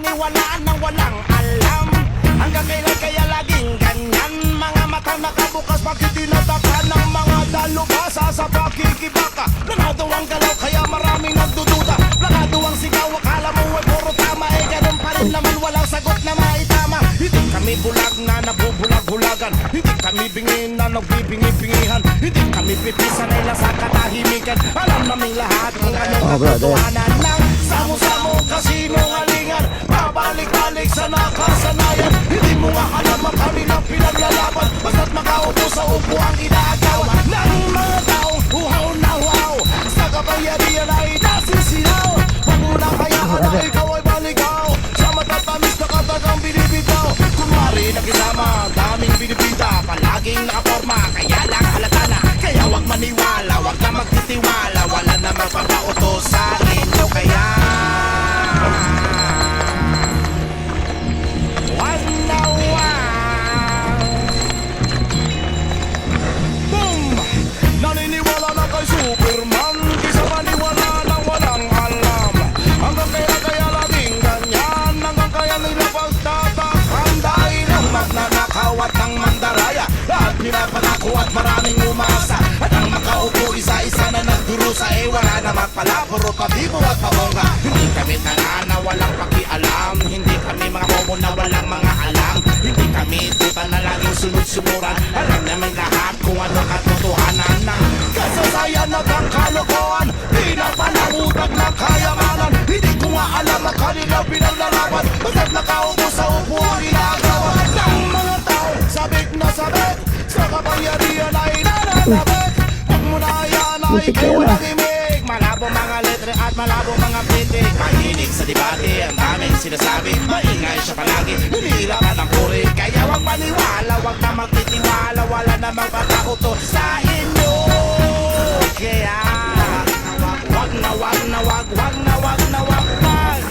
paniwalaan ng walang alam. Hanggang kailan kaya laging ganyan? Mga mata nakabukas, bakit tinataka ng mga dalubhasa sa pakikibaka? Planado ang galaw kaya maraming nagdududa. Planado ang sigaw, akala mo ay puro tama. Eh ganun pa rin naman, walang sagot na maitama. Hindi kami bulag na nabubulag-hulagan. Hindi kami bingin na nagbibingi-bingihan. Hindi kami pipisanay lang sa katahimikan. Alam namin lahat kung anong katotohanan ng samo-samo kasinungalingan. Babalik-balik sa nakasanayan. Hindi mo nga alam ang kanilang pinaglalaban. Basta't makaupo sa upo ang inaagawa ng mga taong uhaw na uhaw. Sa kapangyarihan ay nasisilaw. Huwag mo na hayaan na ikaw ay baligaw. Sa matatamis na katagang binibitaw. Kunwari nakisama, daming binibita. Palaging nakaporma, kaya lang halata na. Kaya huwag maniwala, huwag na magtitiwala. Wala na magpapautos sa inyo kaya wag na wag. Boom! Naniniwala na kay Superman. Kisa maniwala ng walang alam. Hanggang kaya laging ganyan. Hanggang kaya nila pagtatakhan. Dahil ang magnanakaw at ang mandaraya. Lahat pinapanako at maraming umasa. At ang makaupo isa-isa na nagdurusa. Eh wala naman pala, puro pabibo at pabongga. Hindi kami tanga na walang pakialam. Hindi kami mga bobo na walang mga alam. Hindi kami tuta na laging sunod-sumuran. Alam naman lahat kung ano katotohanan ng kasasayan at ang kalokohan. Di na panangutag ng kayamanan. Hindi ko nga alam ang kanilang pinaglalaban. Basta't nakaupo sa upo ang ginagawa ng mga tao. Sabik na sabik, sa kapangyarihan ay nananabik. Huwag mo na hayaan na ikaw walang imig. Malabo mga letre at malabo mga pitik. Mahilig sa debate, ang daming sinasabi. Maingay siya palagi, hinihila ka ng puri. Kaya huwag maniwala, huwag na magtitiwala. Wala na magpapautos sa inyo. Kaya wag na wag na wag, wag na wag na wag, wag.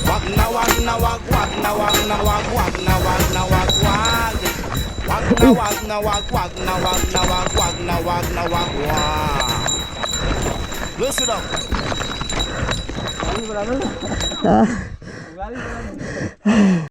Wag na wag na wag, wag na wag na wag, wag na wag na wag, wag. Wag na wag na wag, wag na wag na wag, wag na wag na wag, wag. Listen up. Ah.